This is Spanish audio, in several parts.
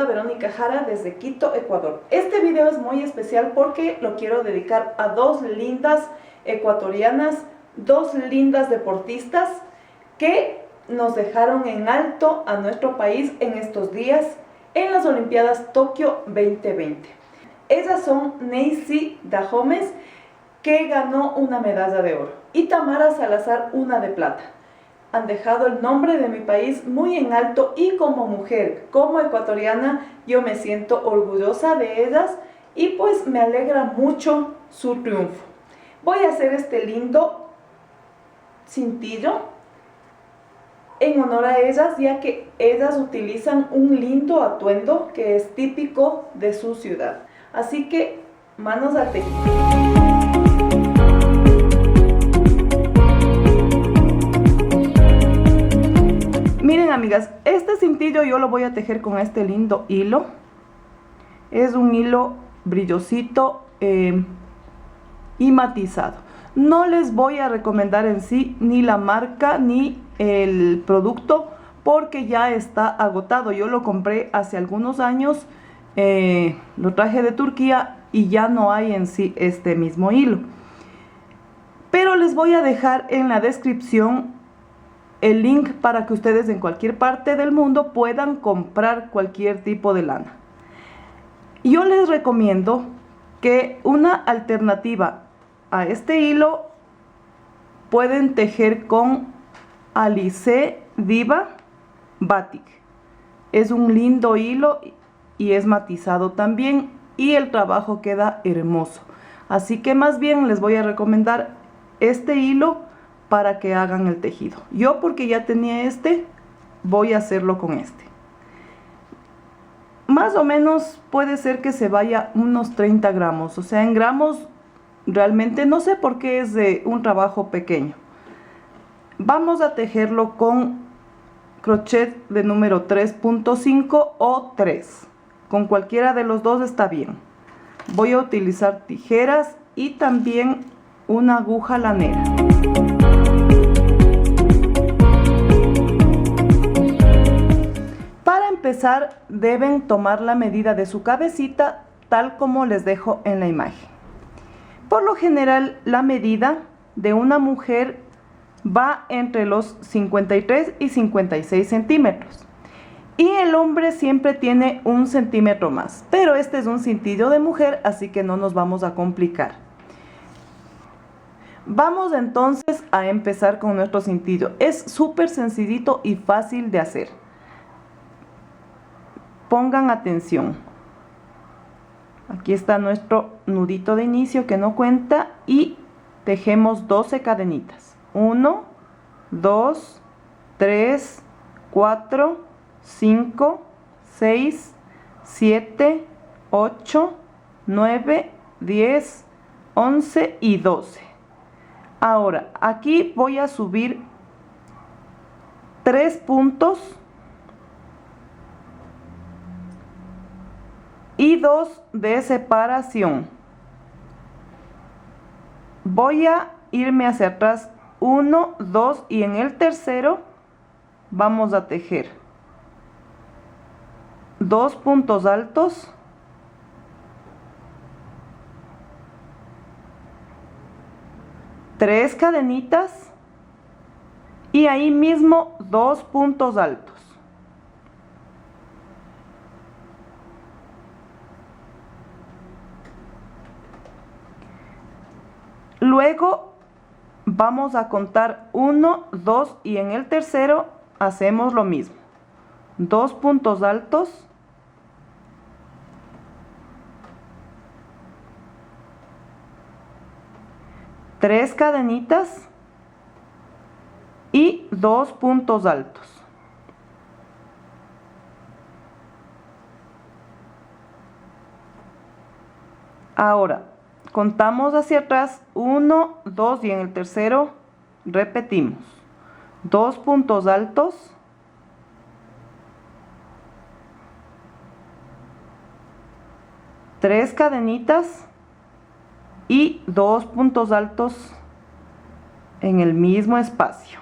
saluda Verónica Jara desde Quito, Ecuador. Este video es muy especial porque lo quiero dedicar a dos lindas ecuatorianas, dos lindas deportistas que nos dejaron en alto a nuestro país en estos días en las Olimpiadas Tokio 2020. Ellas son Neisy Dahomes, que ganó una medalla de oro, y Tamara Salazar una de plata. Han dejado el nombre de mi país muy en alto y como mujer, como ecuatoriana, yo me siento orgullosa de ellas y pues me alegra mucho su triunfo. Voy a hacer este lindo cintillo en honor a ellas, ya que ellas utilizan un lindo atuendo que es típico de su ciudad. Así que manos al tejido. Miren, amigas, este cintillo yo lo voy a tejer con este lindo hilo. Es un hilo brillosito y matizado. No les voy a recomendar en sí ni la marca ni el producto porque ya está agotado. Yo lo compré hace algunos años, lo traje de Turquía y ya no hay en sí este mismo hilo. Pero les voy a dejar en la descripción el link para que ustedes en cualquier parte del mundo puedan comprar cualquier tipo de lana. Yo les recomiendo que una alternativa a este hilo pueden tejer con Alize Diva Batik. Es un lindo hilo y es matizado también y el trabajo queda hermoso. Así que más bien les voy a recomendar este hilo para que hagan el tejido. Yo, porque ya tenía este, voy a hacerlo con este. Más o menos puede ser que se vaya unos 30 gramos, o sea, en gramos realmente no sé por qué es de un trabajo pequeño. Vamos a tejerlo con crochet de número 3.5 o 3. Con cualquiera de los dos está bien. Voy a utilizar tijeras y también una aguja lanera. Para empezar, deben tomar la medida de su cabecita tal como les dejo en la imagen. Por lo general, la medida de una mujer va entre los 53 y 56 centímetros. Y el hombre siempre tiene un centímetro más. Pero este es un cintillo de mujer, así que no nos vamos a complicar. Vamos entonces a empezar con nuestro cintillo. Es súper sencillito y fácil de hacer. Pongan atención. Aquí está nuestro nudito de inicio que no cuenta y tejemos 12 cadenitas. 1, 2, 3, 4, 5, 6, 7, 8, 9, 10, 11 y 12. Ahora, aquí voy a subir 3 puntos y 2 de separación. Voy a irme hacia atrás 1, 2 y en el tercero vamos a tejer 2 puntos altos, 3 cadenitas y ahí mismo 2 puntos altos. Luego vamos a contar 1, 2 y en el tercero hacemos lo mismo. 2 puntos altos, 3 cadenitas y 2 puntos altos. Ahora contamos hacia atrás 1, 2 y en el tercero repetimos 2 puntos altos, 3 cadenitas y 2 puntos altos en el mismo espacio.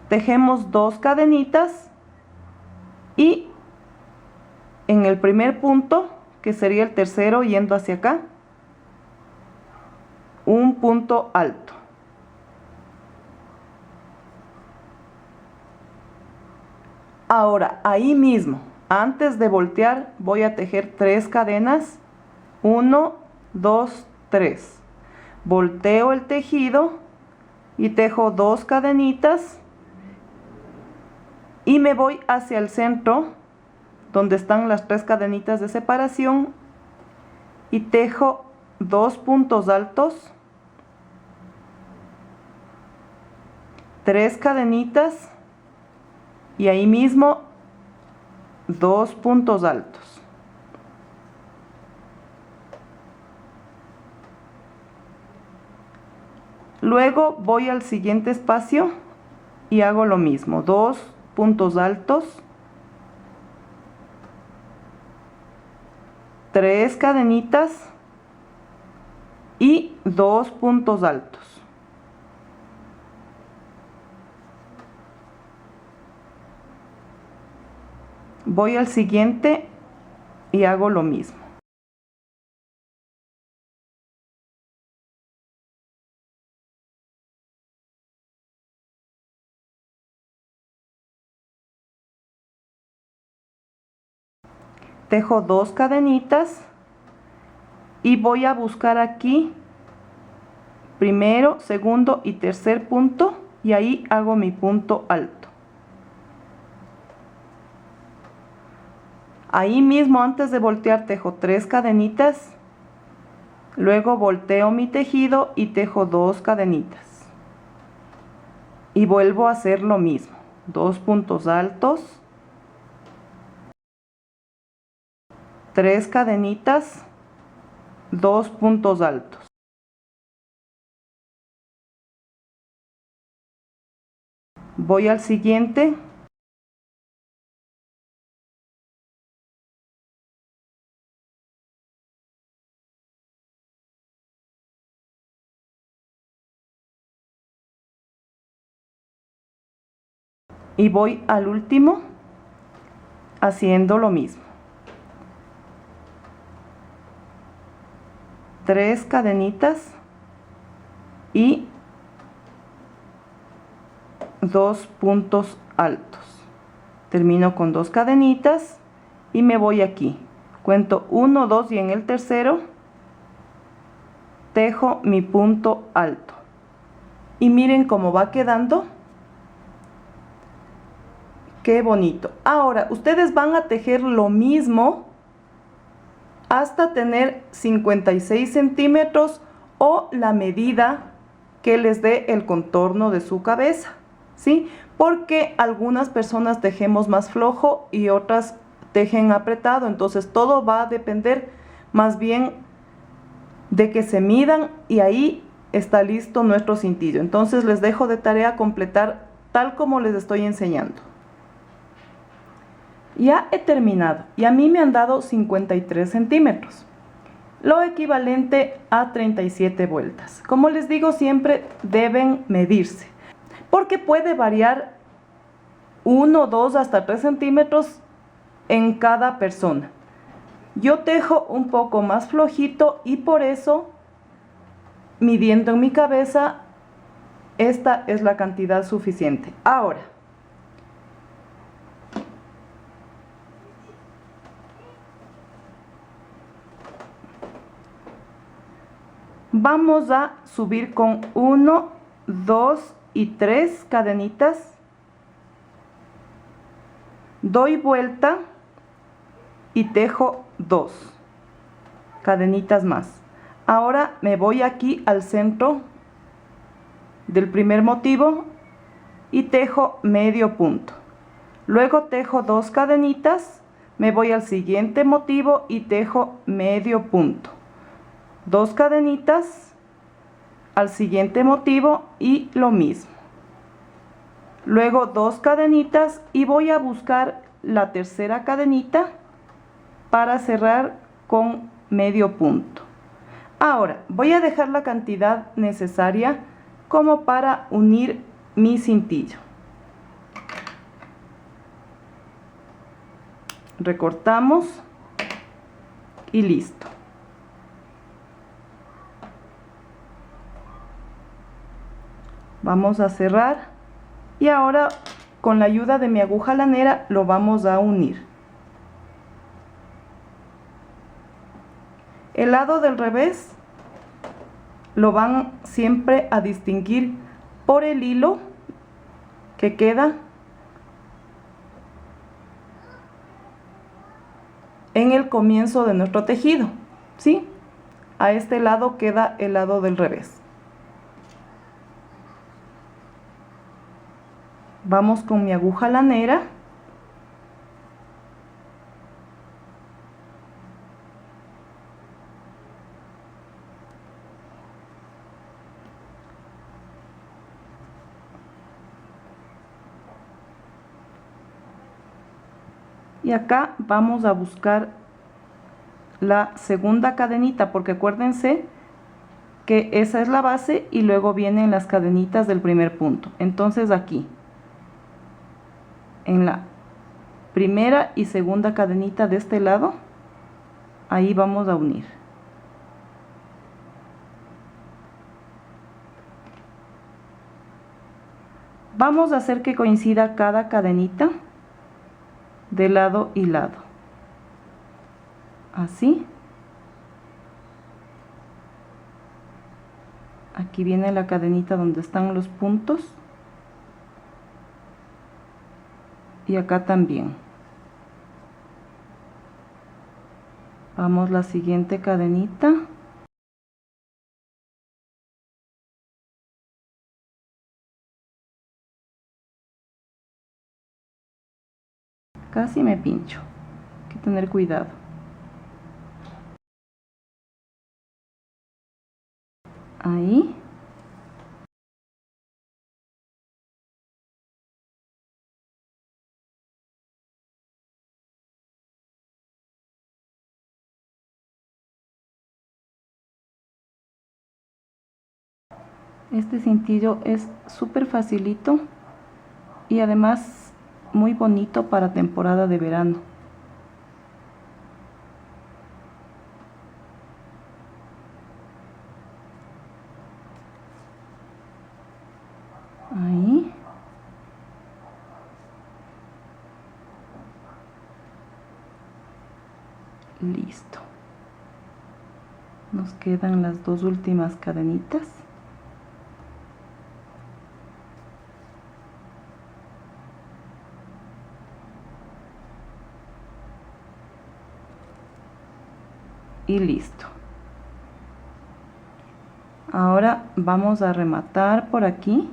Tejemos 2 cadenitas en el primer punto, que sería el tercero yendo hacia acá, un punto alto. Ahora, ahí mismo, antes de voltear, voy a tejer 3 cadenas. 1, 2, 3. Volteo el tejido y tejo 2 cadenitas y me voy hacia el centro, donde están las 3 cadenitas de separación, y tejo 2 puntos altos, 3 cadenitas y ahí mismo 2 puntos altos. Luego voy al siguiente espacio y hago lo mismo, 2 puntos altos, 3 cadenitas y 2 puntos altos. Voy al siguiente y hago lo mismo. Tejo 2 cadenitas y voy a buscar aquí primero, segundo y tercer punto, y ahí hago mi punto alto. Ahí mismo, antes de voltear, tejo 3 cadenitas, luego volteo mi tejido y tejo 2 cadenitas y vuelvo a hacer lo mismo, 2 puntos altos, 3 cadenitas, 2 puntos altos. Voy al siguiente. Y voy al último haciendo lo mismo. 3 cadenitas y 2 puntos altos. Termino con 2 cadenitas y me voy aquí. Cuento 1, 2 y en el tercero tejo mi punto alto. Y miren cómo va quedando. Qué bonito. Ahora, ustedes van a tejer lo mismo hasta tener 56 centímetros o la medida que les dé el contorno de su cabeza, ¿sí? Porque algunas personas tejemos más flojo y otras tejen apretado, entonces todo va a depender más bien de que se midan y ahí está listo nuestro cintillo. Entonces les dejo de tarea completar tal como les estoy enseñando. Ya he terminado y a mí me han dado 53 centímetros, lo equivalente a 37 vueltas. Como les digo, siempre deben medirse, porque puede variar 1, 2, hasta 3 centímetros en cada persona. Yo tejo un poco más flojito y por eso, midiendo en mi cabeza, esta es la cantidad suficiente. Ahora, vamos a subir con 1, 2 y 3 cadenitas. Doy vuelta y tejo 2 cadenitas más. Ahora me voy aquí al centro del primer motivo y tejo medio punto. Luego tejo 2 cadenitas, me voy al siguiente motivo y tejo medio punto. 2 cadenitas al siguiente motivo y lo mismo. Luego 2 cadenitas y voy a buscar la tercera cadenita para cerrar con medio punto. Ahora voy a dejar la cantidad necesaria como para unir mi cintillo. recortamos y listo. Vamos a cerrar y ahora con la ayuda de mi aguja lanera lo vamos a unir. El lado del revés lo van siempre a distinguir por el hilo que queda en el comienzo de nuestro tejido, ¿sí? A este lado queda el lado del revés. Vamos con mi aguja lanera. Y acá vamos a buscar la segunda cadenita, porque acuérdense que esa es la base y luego vienen las cadenitas del primer punto. Entonces aquí, en la primera y segunda cadenita de este lado, ahí vamos a unir. Vamos a hacer que coincida cada cadenita de lado y lado, así. Aquí viene la cadenita donde están los puntos y acá también. Vamos la siguiente cadenita. Casi me pincho, hay que tener cuidado. Ahí. Este cintillo es súper facilito y además muy bonito para temporada de verano. Ahí. Listo. Nos quedan las dos últimas cadenitas. Y listo. Ahora vamos a rematar por aquí.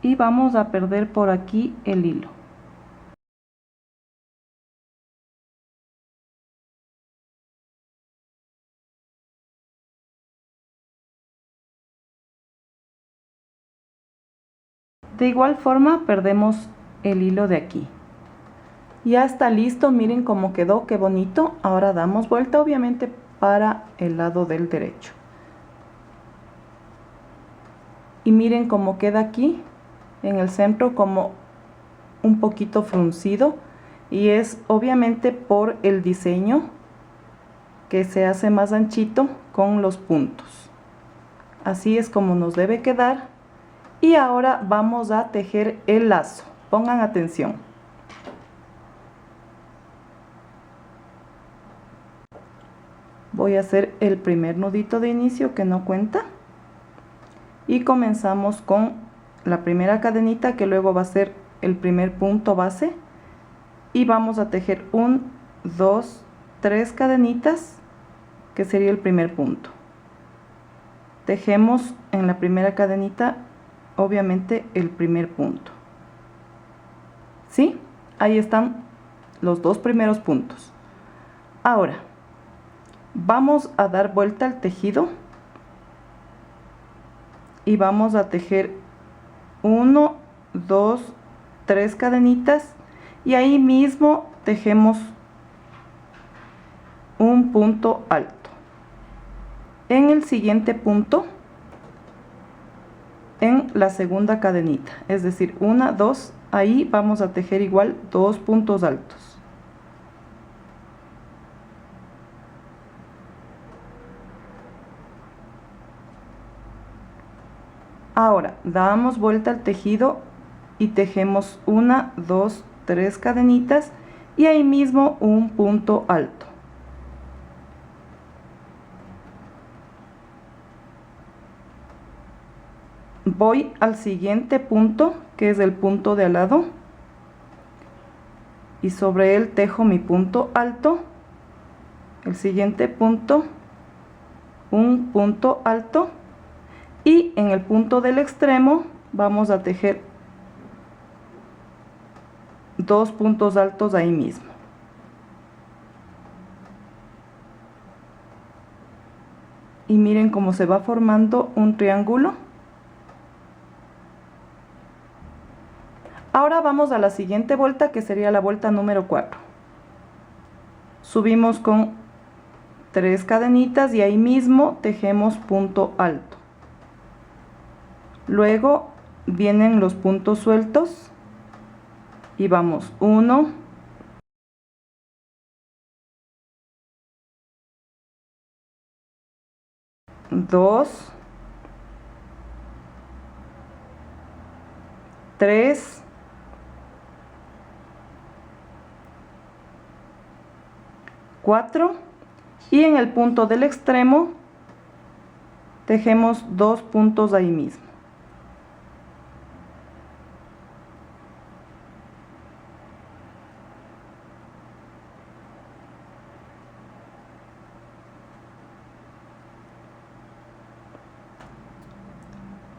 Y vamos a perder por aquí el hilo. De igual forma perdemos el hilo de aquí. Ya está listo, miren cómo quedó, qué bonito. Ahora damos vuelta obviamente para el lado del derecho. Y miren cómo queda aquí en el centro como un poquito fruncido. Y es obviamente por el diseño que se hace más anchito con los puntos. Así es como nos debe quedar. Y ahora vamos a tejer el lazo. Pongan atención. Voy a hacer el primer nudito de inicio que no cuenta. Y comenzamos con la primera cadenita que luego va a ser el primer punto base. Y vamos a tejer 1, 2, 3 cadenitas que sería el primer punto. Tejemos en la primera cadenita obviamente el primer punto. ¿Sí? Ahí están los dos primeros puntos. Ahora vamos a dar vuelta al tejido y vamos a tejer 1, 2, 3 cadenitas y ahí mismo tejemos un punto alto. En el siguiente punto, en la segunda cadenita, es decir, 1, 2, ahí vamos a tejer igual 2 puntos altos. Ahora damos vuelta al tejido y tejemos 1, 2, 3 cadenitas y ahí mismo un punto alto. Voy al siguiente punto, que es el punto de al lado, y sobre él tejo mi punto alto. El siguiente punto, un punto alto, y en el punto del extremo vamos a tejer 2 puntos altos ahí mismo. Y miren cómo se va formando un triángulo. Ahora vamos a la siguiente vuelta, que sería la vuelta número 4. Subimos con 3 cadenitas y ahí mismo tejemos punto alto. Luego vienen los puntos sueltos y vamos 1, 2, 3, 4 y en el punto del extremo tejemos 2 puntos ahí mismo.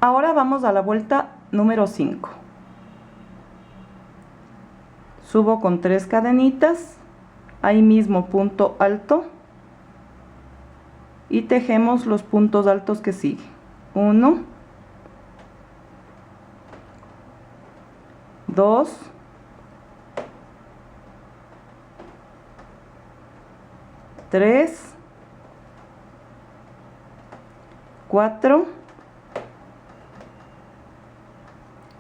Ahora vamos a la vuelta número 5. Subo con 3 cadenitas, ahí mismo punto alto y tejemos los puntos altos que siguen. 1, 2, 3, 4,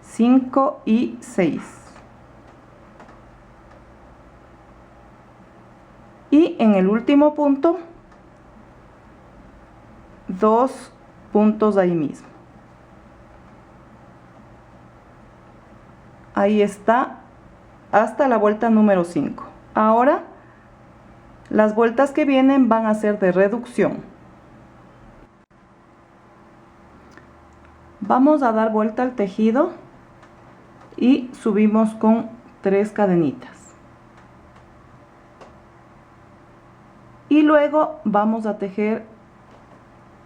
5 y 6. Y en el último punto, 2 puntos ahí mismo. Ahí está, hasta la vuelta número 5. Ahora, las vueltas que vienen van a ser de reducción. Vamos a dar vuelta al tejido y subimos con 3 cadenitas. Y luego vamos a tejer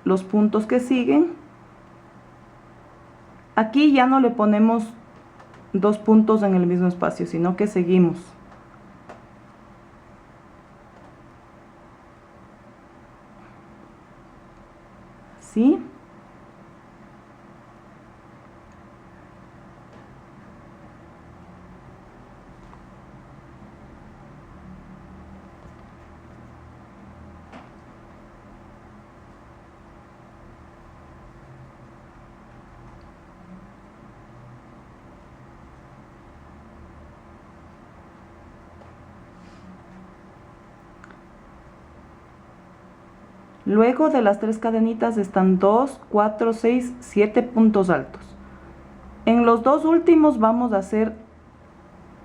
los puntos que siguen. Aquí ya no le ponemos 2 puntos en el mismo espacio, sino que seguimos. ¿Sí? Luego de las 3 cadenitas están 2, 4, 6, 7 puntos altos. En los 2 últimos vamos a hacer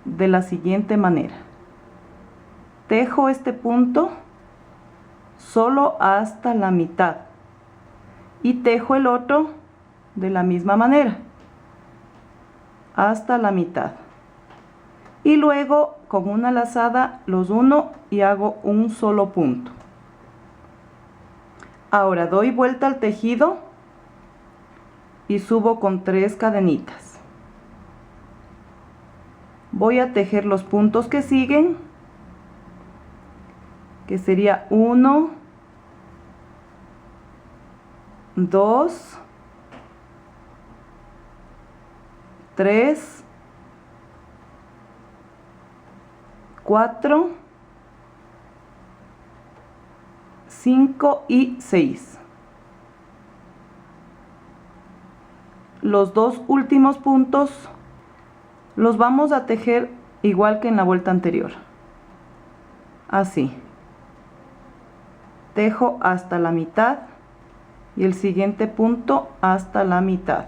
de la siguiente manera. Tejo este punto solo hasta la mitad y tejo el otro de la misma manera hasta la mitad. Y luego con una lazada los uno y hago un solo punto. Ahora doy vuelta al tejido y subo con 3 cadenitas. Voy a tejer los puntos que siguen, que sería 1, 2, 3, 4, 5 y 6. Los dos últimos puntos los vamos a tejer igual que en la vuelta anterior. Así. Tejo hasta la mitad y el siguiente punto hasta la mitad.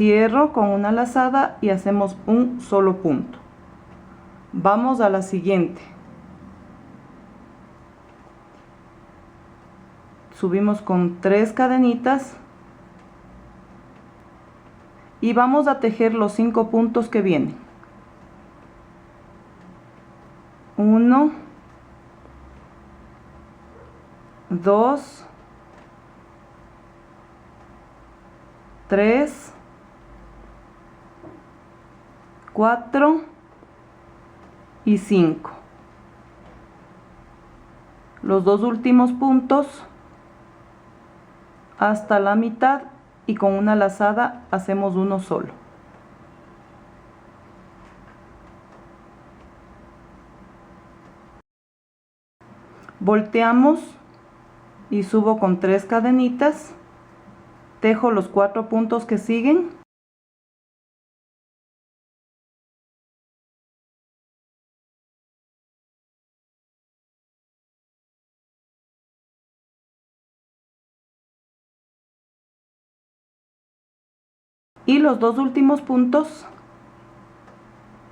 Cierro con una lazada y hacemos un solo punto. Vamos a la siguiente. Subimos con 3 cadenitas y vamos a tejer los 5 puntos que vienen. 1, 2, 3, 4 y 5. Los dos últimos puntos hasta la mitad y con una lazada hacemos uno solo. Volteamos y subo con 3 cadenitas, tejo los 4 puntos que siguen y los dos últimos puntos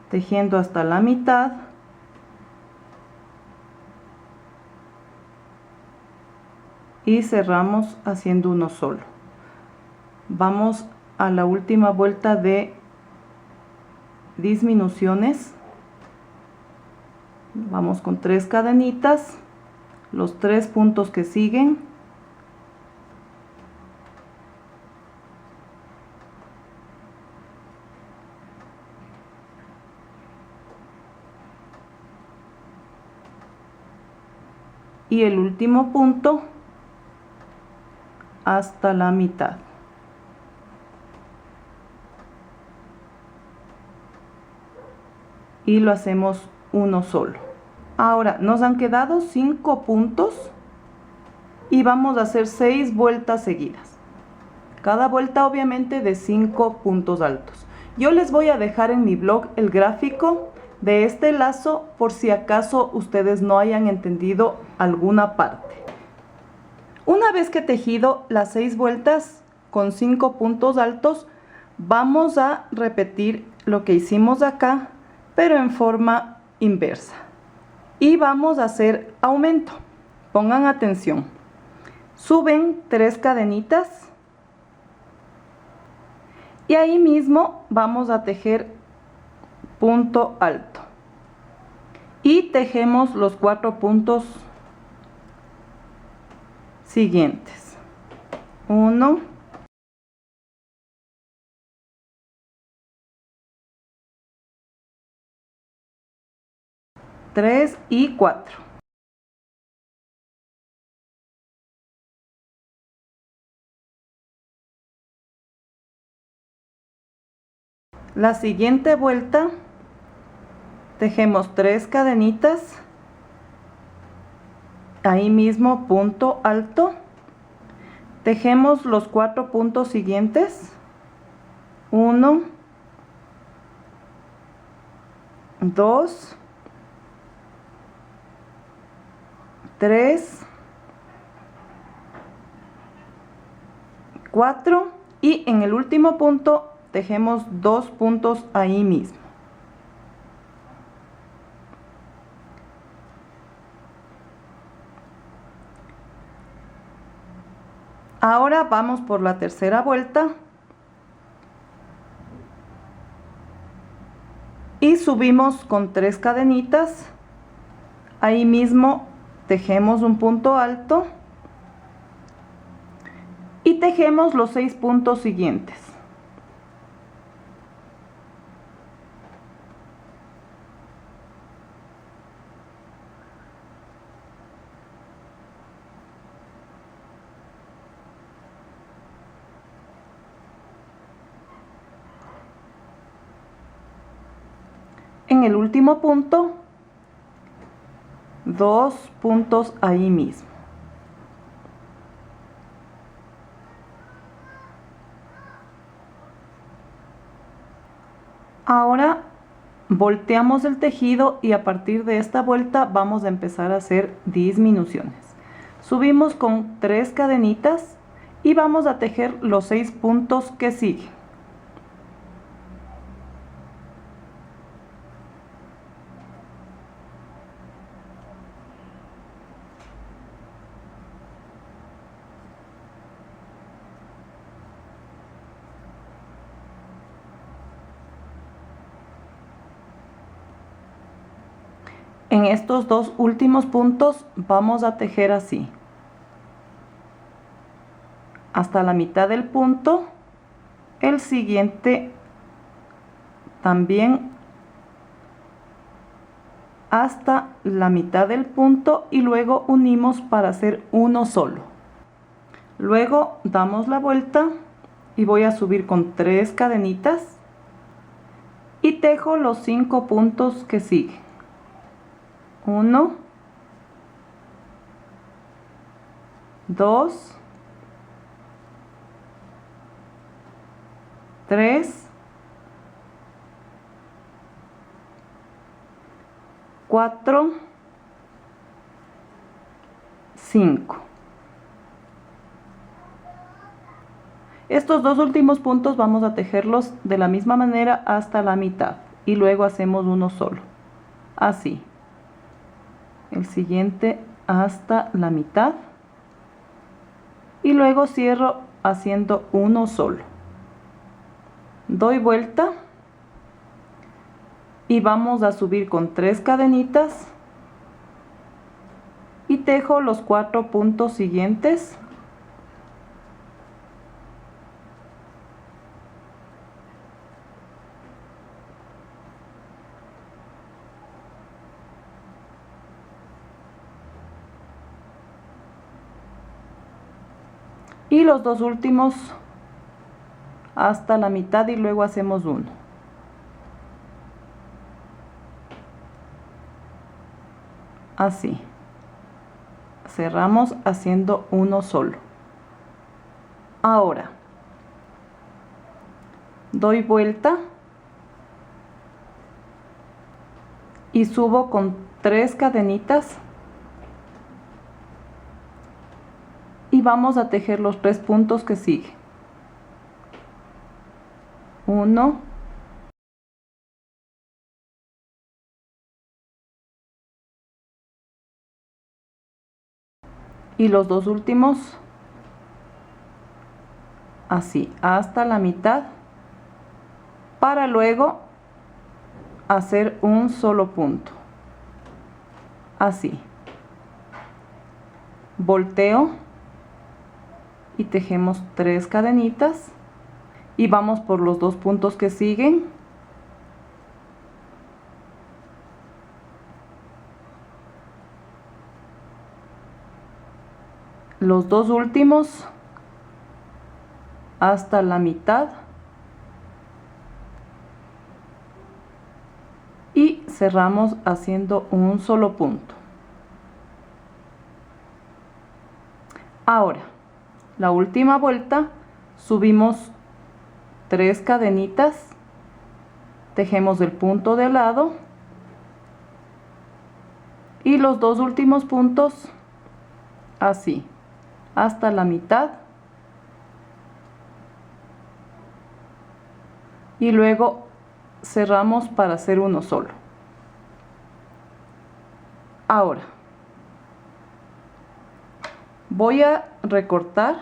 tejiendo hasta la mitad y cerramos haciendo uno solo. Vamos a la última vuelta de disminuciones. Vamos con 3 cadenitas, los 3 puntos que siguen, y el último punto hasta la mitad. Y lo hacemos uno solo. Ahora nos han quedado 5 puntos y vamos a hacer 6 vueltas seguidas. Cada vuelta obviamente de 5 puntos altos. Yo les voy a dejar en mi blog el gráfico de este lazo por si acaso ustedes no hayan entendido alguna parte. Una vez que he tejido las 6 vueltas con 5 puntos altos, vamos a repetir lo que hicimos acá, pero en forma inversa. Y vamos a hacer aumento. Pongan atención. Suben 3 cadenitas y ahí mismo vamos a tejer punto alto y tejemos los 4 puntos siguientes. 1, 3 y 4. La siguiente vuelta tejemos 3 cadenitas, ahí mismo punto alto, tejemos los 4 puntos siguientes. 1, 2, 3, 4 y en el último punto tejemos 2 puntos ahí mismo. Ahora vamos por la tercera vuelta y subimos con 3 cadenitas, ahí mismo tejemos un punto alto y tejemos los 6 puntos siguientes. en el último punto 2 puntos ahí mismo. Ahora volteamos el tejido y a partir de esta vuelta vamos a empezar a hacer disminuciones. Subimos con 3 cadenitas y vamos a tejer los 6 puntos que siguen. En estos dos últimos puntos vamos a tejer así, hasta la mitad del punto, el siguiente también hasta la mitad del punto y luego unimos para hacer uno solo. Luego damos la vuelta y voy a subir con 3 cadenitas y tejo los 5 puntos que siguen. 1, 2, 3, 4, 5. Estos dos últimos puntos vamos a tejerlos de la misma manera hasta la mitad y luego hacemos uno solo, así. El siguiente hasta la mitad y luego cierro haciendo uno solo. Doy vuelta y vamos a subir con 3 cadenitas y tejo los 4 puntos siguientes. Y los dos últimos hasta la mitad y luego hacemos uno. Así. Cerramos haciendo uno solo. Ahora doy vuelta y subo con 3 cadenitas y vamos a tejer los 3 puntos que siguen. 1, 2 y los dos últimos así hasta la mitad para luego hacer un solo punto, así. Volteo y tejemos 3 cadenitas y vamos por los 2 puntos que siguen. Los dos últimos hasta la mitad y cerramos haciendo un solo punto. Ahora la última vuelta subimos 3 cadenitas, tejemos el punto de lado y los dos últimos puntos así hasta la mitad y luego cerramos para hacer uno solo. Ahora voy a recortar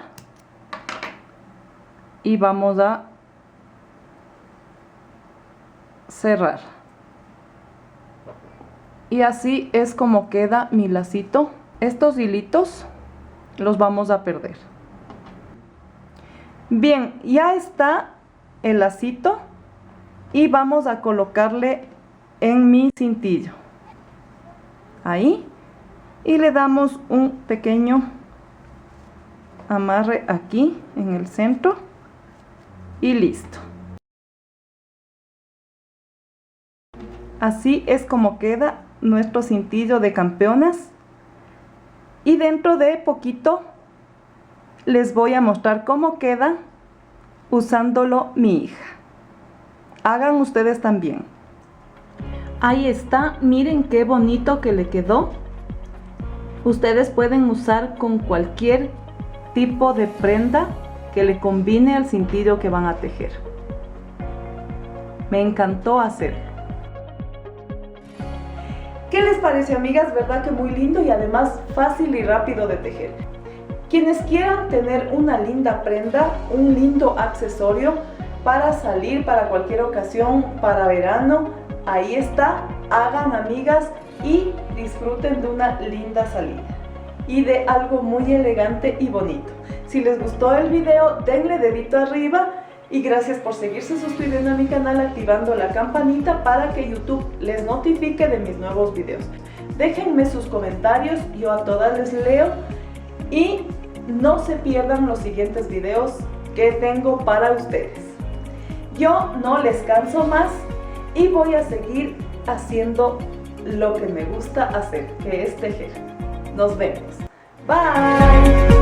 y vamos a cerrar y así es como queda mi lacito. Estos hilitos los vamos a perder. Bien, ya está el lacito y vamos a colocarle en mi cintillo ahí y le damos un pequeño amarre aquí en el centro y listo. Así es como queda nuestro cintillo de campeonas. Y dentro de poquito les voy a mostrar cómo queda usándolo mi hija. Hagan ustedes también. Ahí está, miren qué bonito que le quedó. Ustedes pueden usar con cualquier tipo de prenda que le combine al cintillo que van a tejer. Me encantó hacerlo. ¿Qué les parece, amigas? ¿Verdad que muy lindo y además fácil y rápido de tejer? Quienes quieran tener una linda prenda, un lindo accesorio para salir, para cualquier ocasión, para verano, ahí está. Hagan, amigas, y disfruten de una linda salida y de algo muy elegante y bonito. Si les gustó el video, denle dedito arriba y gracias por seguirse suscribiendo a mi canal, activando la campanita para que YouTube les notifique de mis nuevos videos. Déjenme sus comentarios, yo a todas les leo y no se pierdan los siguientes videos que tengo para ustedes. Yo no les canso más y voy a seguir haciendo lo que me gusta hacer, que es tejer. Nos vemos. Bye.